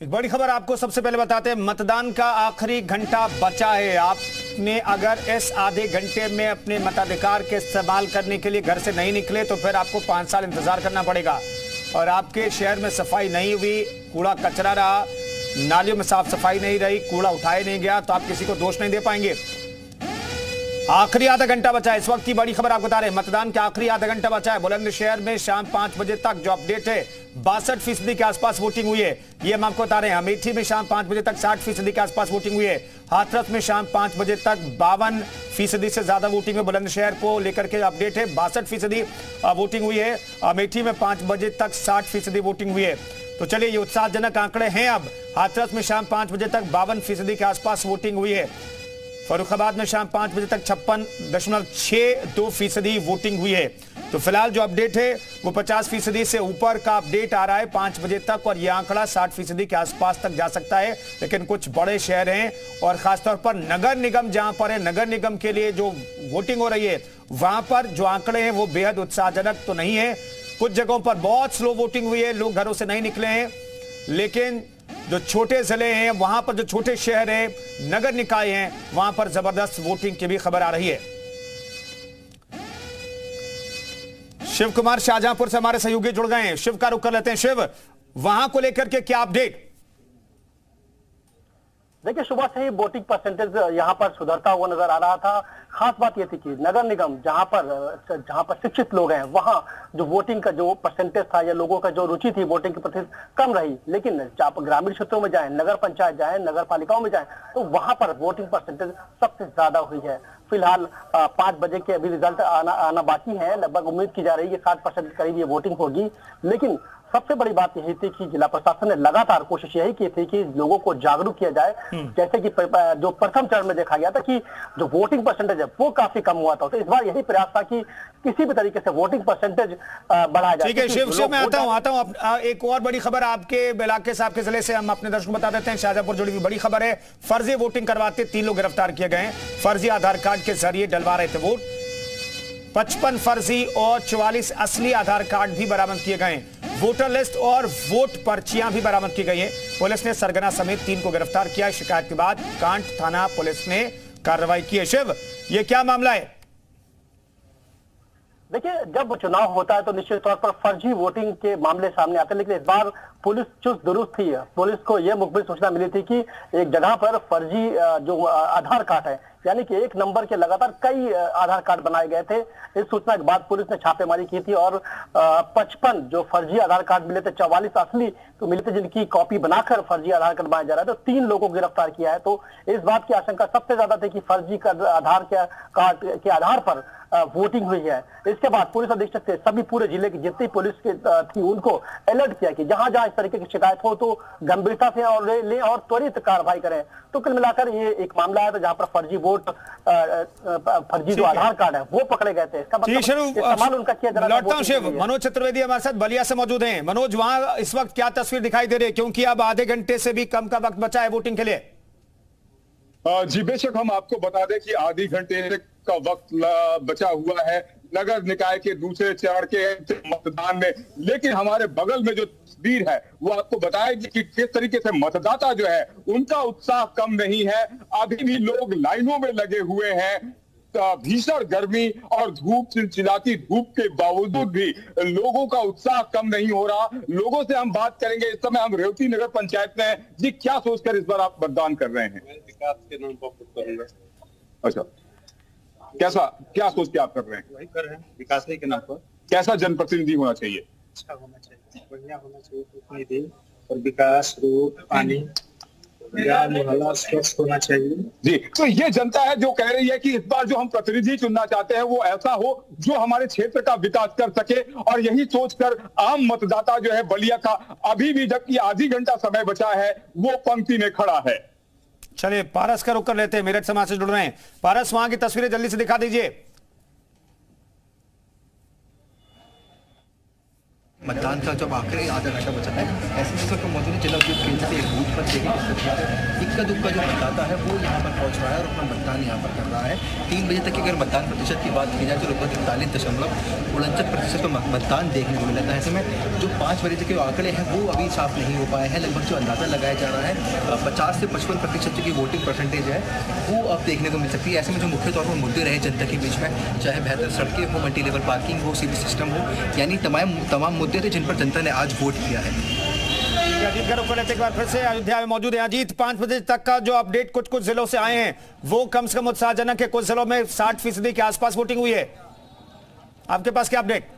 एक बड़ी खबर आपको सबसे पहले बताते हैं। मतदान का आखिरी घंटा बचा है। आपने अगर इस आधे घंटे में अपने मताधिकार के इस्तेमाल करने के लिए घर से नहीं निकले तो फिर आपको 5 साल इंतजार करना पड़ेगा। और आपके शहर में सफाई नहीं हुई, कूड़ा कचरा रहा, नालियों में साफ सफाई नहीं रही, कूड़ा उठाया नहीं गया, तो आप किसी को दोष नहीं दे पाएंगे। आखिरी आधा घंटा बचा है। इस वक्त की बड़ी खबर आपको बता रहे हैं। मतदान का आखिरी आधा घंटा बचा है। बुलंदशहर में शाम 5 बजे तक जो अपडेट है 62% के आसपास वोटिंग हुई है, ये हम आपको बता रहे हैं। अमेठी में शाम 5 बजे तक 60% के आसपास वोटिंग हुई है। हाथरस में शाम 5 बजे तक 52% से ज्यादा वोटिंग में बुलंदशहर को लेकर के अपडेट है। 62% वोटिंग हुई है। अमेठी में 5 बजे तक 60% वोटिंग हुई है। तो चलिए, ये उत्साहजनक आंकड़े हैं। अब हाथरस में शाम 5 बजे तक 52% के आसपास वोटिंग हुई है। फर्रुखाबाद में शाम 5 बजे तक 56.62% वोटिंग हुई है। तो फिलहाल जो अपडेट है वो 50% से ऊपर का अपडेट आ रहा है 5 बजे तक, और यह आंकड़ा 60% के आसपास तक जा सकता है। लेकिन कुछ बड़े शहर हैं और खासतौर पर नगर निगम जहां पर है, नगर निगम के लिए जो वोटिंग हो रही है वहां पर जो आंकड़े हैं वो बेहद उत्साहजनक तो नहीं है। कुछ जगहों पर बहुत स्लो वोटिंग हुई है, लोग घरों से नहीं निकले हैं। लेकिन जो छोटे जिले हैं वहां पर, जो छोटे शहर हैं, नगर निकाय हैं, वहां पर जबरदस्त वोटिंग की भी खबर आ रही है। शिव कुमार शाहजहांपुर से हमारे सहयोगी जुड़ गए हैं। शिव का रुख कर लेते हैं। शिव, वहां को लेकर के क्या अपडेट? देखिए, सुबह से ही वोटिंग परसेंटेज यहाँ पर सुधरता हुआ नजर आ रहा था। खास बात यह थी कि नगर निगम जहाँ पर शिक्षित लोग हैं, वहाँ जो वोटिंग का जो परसेंटेज था या लोगों का जो रुचि थी वोटिंग के प्रति कम रही। लेकिन आप ग्रामीण क्षेत्रों में जाएं, नगर पंचायत जाएं, नगर पालिकाओं में जाएं, तो वहां पर वोटिंग परसेंटेज सबसे ज्यादा हुई है। फिलहाल 5 बजे के अभी रिजल्ट आना बाकी है। लगभग उम्मीद की जा रही है 60% के करीब ये वोटिंग होगी। लेकिन सबसे बड़ी बात यही थी कि जिला प्रशासन ने लगातार कोशिश यही की थी कि लोगों को जागरूक किया जाए। जैसे कि जो प्रथम चरण में देखा गया था कि जो वोटिंग परसेंटेज है वो काफी कम हुआ था, तो इस बार यही प्रयास था कि किसी भी तरीके से वोटिंग परसेंटेज बढ़ाया जाए। ठीक है शिव, मैं आता हूं। एक और बड़ी खबर आपके इलाके से, आपके जिले से हम अपने दर्शकों को बता देते हैं। शाहजहांपुर जुड़ी हुई बड़ी खबर है। फर्जी वोटिंग करवाते 3 लोग गिरफ्तार किए गए हैं। फर्जी आधार कार्ड के जरिए डलवा रहे थे वोट। 55 फर्जी और 44 असली आधार कार्ड भी बरामद किए गए। वोटर लिस्ट और वोट पर्चियां भी बरामद की गई है। पुलिस ने सरगना समेत 3 को गिरफ्तार किया। शिकायत के बाद कांट थाना पुलिस ने कार्रवाई की है। शिव, ये क्या मामला है? देखिए, जब चुनाव होता है तो निश्चित तौर पर फर्जी वोटिंग के मामले सामने आते हैं। लेकिन इस बार पुलिस चुस्त दुरुस्त थी। पुलिस को यह मुखबिर सूचना मिली थी कि एक जगह पर फर्जी जो आधार कार्ड है, यानी कि एक नंबर के लगातार कई आधार कार्ड बनाए गए थे। इस सूचना के बाद पुलिस ने छापेमारी की थी और 55 जो फर्जी आधार कार्ड मिले थे, 44 असली तो मिले थे जिनकी कॉपी बनाकर फर्जी आधार कार्ड बनाया जा रहा है। तो 3 लोगों को गिरफ्तार किया है। तो इस बात की आशंका सबसे ज्यादा थी कि फर्जी आधार कार्ड के आधार पर वोटिंग हुई है। इसके बाद पुलिस अधीक्षक से सभी पूरे जिले की जितनी पुलिस की थी उनको अलर्ट किया कि जहां जहां इस तरीके की शिकायत हो तो गंभीरता से और ले और त्वरित कार्रवाई करें। तो कुल मिलाकर ये एक मामला है जहां पर फर्जी वोट, फर्जी जो आधार कार्ड है वो पकड़े गए थे। इसका मतलब इस्तेमाल उनका किया जा रहा है। लौटता हूं शिव। मनोज चतुर्वेदी हमारे साथ बलिया से मौजूद हैं। मनोज, वहां इस वक्त क्या तस्वीर दिखाई दे रही है, क्योंकि अब आधे घंटे से भी कम का वक्त बचा है वोटिंग के लिए? जी बेशक, हम आपको बता दें कि आधे घंटे का वक्त बचा हुआ है नगर निकाय के दूसरे चरण के मतदान में। लेकिन हमारे बगल में जो तस्वीर है वो आपको बताएगी कि किस तरीके से मतदाता जो है उनका उत्साह कम नहीं है। अभी भी लोग लाइनों में लगे हुए हैं। भीषण गर्मी और धूप, चिलचिलाती धूप के बावजूद भी लोगों का उत्साह कम नहीं हो रहा। लोगों से हम बात करेंगे। इस समय हम रेवती नगर पंचायत में हैं। जी, क्या सोचकर इस बार आप मतदान कर रहे हैं? विकास के नाम पर वोट करूंगा। अच्छा, क्या सोच के आप कर रहे हैं? वही कर रहे हैं, विकास के नाम पर। कैसा जनप्रतिनिधि होना चाहिए? अच्छा होना चाहिए, बढ़िया होना चाहिए, प्रतिनिधि और विकास, रोड, पानी, मोहल्ला स्वच्छ होना चाहिए। जी, तो ये जनता है जो कह रही है कि इस बार जो हम प्रतिनिधि चुनना चाहते हैं वो ऐसा हो जो हमारे क्षेत्र का विकास कर सके। और यही सोचकर आम मतदाता जो है बलिया का अभी भी, जबकि आधी घंटा समय बचा है, वो पंक्ति में खड़ा है। चलिए, पारस का रुख कर लेते हैं। मेरठ समाज से जुड़ रहे हैं। पारस, वहां की तस्वीरें जल्दी से दिखा दीजिए। मतदान का जब आखिरी आधा घंटा बचा है, ऐसे में सब मौजूद है जिला उद्योग केंद्र से एक बूथ पर देखें इक्का दुक्का जो मतदाता है वो यहाँ पर पहुँच रहा है और अपना मतदान यहाँ पर कर रहा है। 3 बजे तक की अगर मतदान प्रतिशत की बात की जाए तो लगभग 41.69% का मतदान देखने को मिला था। ऐसे में जो 5 बजे तक के आंकड़े हैं वो अभी साफ नहीं हो पाए हैं। लगभग जो अंदाज़ा लगाया जा रहा है 50 से 55% की वोटिंग परसेंटेज है वो अब देखने को मिल सकती है। ऐसे में जो मुख्य तौर पर मुद्दे रहे जनता के बीच में, चाहे बेहतर सड़कें हो, मल्टी लेवल पार्किंग हो, सीवी सिस्टम हो, यानी तमाम मुद्दे थे जिन पर जनता ने आज वोट किया है। अजीत घरों को लेते एक बार फिर से अयोध्या में मौजूद है अजीत। 5 बजे तक का जो अपडेट कुछ जिलों से आए हैं वो कम से कम उत्साहजनक है। कुछ जिलों में 60% के आसपास वोटिंग हुई है। आपके पास क्या अपडेट?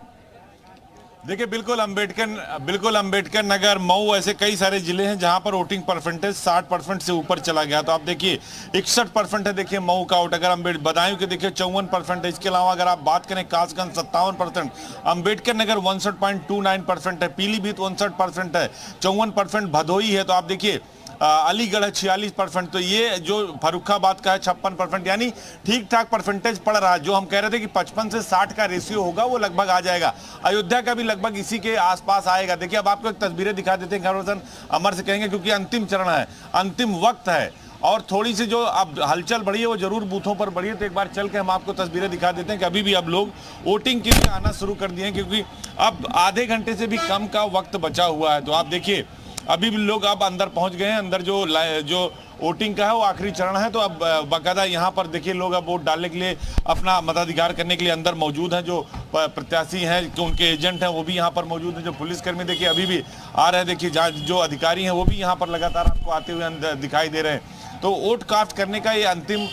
देखिए बिल्कुल अंबेडकर नगर, मऊ, ऐसे कई सारे जिले हैं जहां पर वोटिंग परसेंटेज 60% से ऊपर चला गया। तो आप देखिए 61% है, देखिए मऊ का वोट। अगर बदायूं के देखिए 54% है। इसके अलावा अगर आप बात करें कासगंज 57%, अंबेडकर नगर 61.29% है, पीलीभीत 59% है, 54% भदोही है। तो आप देखिए अलीगढ़ है 46%। तो ये जो फर्रुखाबाद का है 56%, यानी ठीक ठाक परसेंटेज पड़ रहा है। जो हम कह रहे थे कि 55 से 60 का रेशियो होगा वो लगभग आ जाएगा। अयोध्या का भी लगभग इसी के आसपास आएगा। देखिए अब आपको एक तस्वीरें दिखा देते हैं, खैर अमर से कहेंगे क्योंकि अंतिम चरण है, अंतिम वक्त है और थोड़ी सी जो अब हलचल बढ़ी है वो जरूर बूथों पर बढ़ी है। तो एक बार चल के हम आपको तस्वीरें दिखा देते हैं कि अभी भी अब लोग वोटिंग के लिए आना शुरू कर दिए हैं, क्योंकि अब आधे घंटे से भी कम का वक्त बचा हुआ है। तो आप देखिए अभी भी लोग अब अंदर पहुंच गए हैं। अंदर जो वोटिंग का है वो आखिरी चरण है। तो अब बाकायदा यहाँ पर देखिए लोग अब वोट डालने के लिए, अपना मताधिकार करने के लिए अंदर मौजूद हैं। जो प्रत्याशी हैं, उनके एजेंट हैं, वो भी यहाँ पर मौजूद हैं। जो पुलिसकर्मी देखिए अभी भी आ रहे हैं। देखिए जो अधिकारी हैं वो भी यहाँ पर लगातार आपको आते हुए अंदर दिखाई दे रहे हैं। तो वोट कास्ट करने का ये अंतिम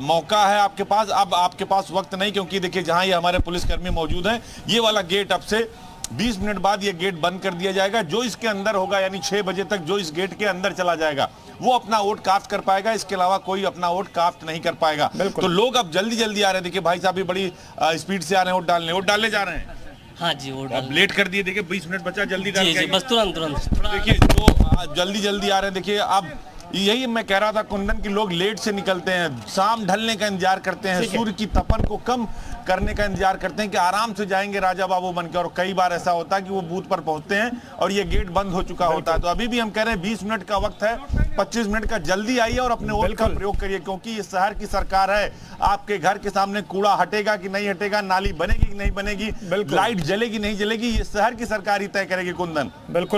मौका है आपके पास। अब आपके पास वक्त नहीं, क्योंकि देखिए जहाँ ये हमारे पुलिसकर्मी मौजूद हैं, ये वाला गेट अब से 20 मिनट बाद ये गेट बंद कर दिया जाएगा। जो इसके अंदर होगा, यानी 6 बजे तक जो इस गेट के अंदर चला जाएगा वो अपना वोट कास्ट कर पाएगा। इसके अलावा कोई अपना वोट कास्ट नहीं कर पाएगा। तो लोग अब जल्दी आ रहे हैं। देखिए भाई साहब भी बड़ी स्पीड से आ रहे हैं, वोट डालने जा रहे हैं। हाँ जी, वोट अब लेट कर दिए। देखिए 20 मिनट बचा, जल्दी डाल के बस तुरंत देखिए तो जल्दी आ रहे हैं। देखिए अब यही मैं कह रहा था कुंदन की लोग लेट से निकलते हैं, शाम ढलने का इंतजार करते हैं, सूर्य की तपन को कम करने का इंतजार करते हैं कि आराम से जाएंगे राजा बाबू बनकर। और कई बार ऐसा होता है कि वो बूथ पर पहुंचते हैं और ये गेट बंद हो चुका होता है। तो अभी भी हम कह रहे हैं 20 मिनट का वक्त है, 25 मिनट का जल्दी आइए और अपने वोट का प्रयोग करिए, क्योंकि ये शहर की सरकार है। आपके घर के सामने कूड़ा हटेगा कि नहीं हटेगा, नाली बनेगी कि नहीं बनेगी, लाइट जलेगी नहीं जलेगी, ये शहर की सरकार ही तय करेगी। कुंदन बिल्कुल।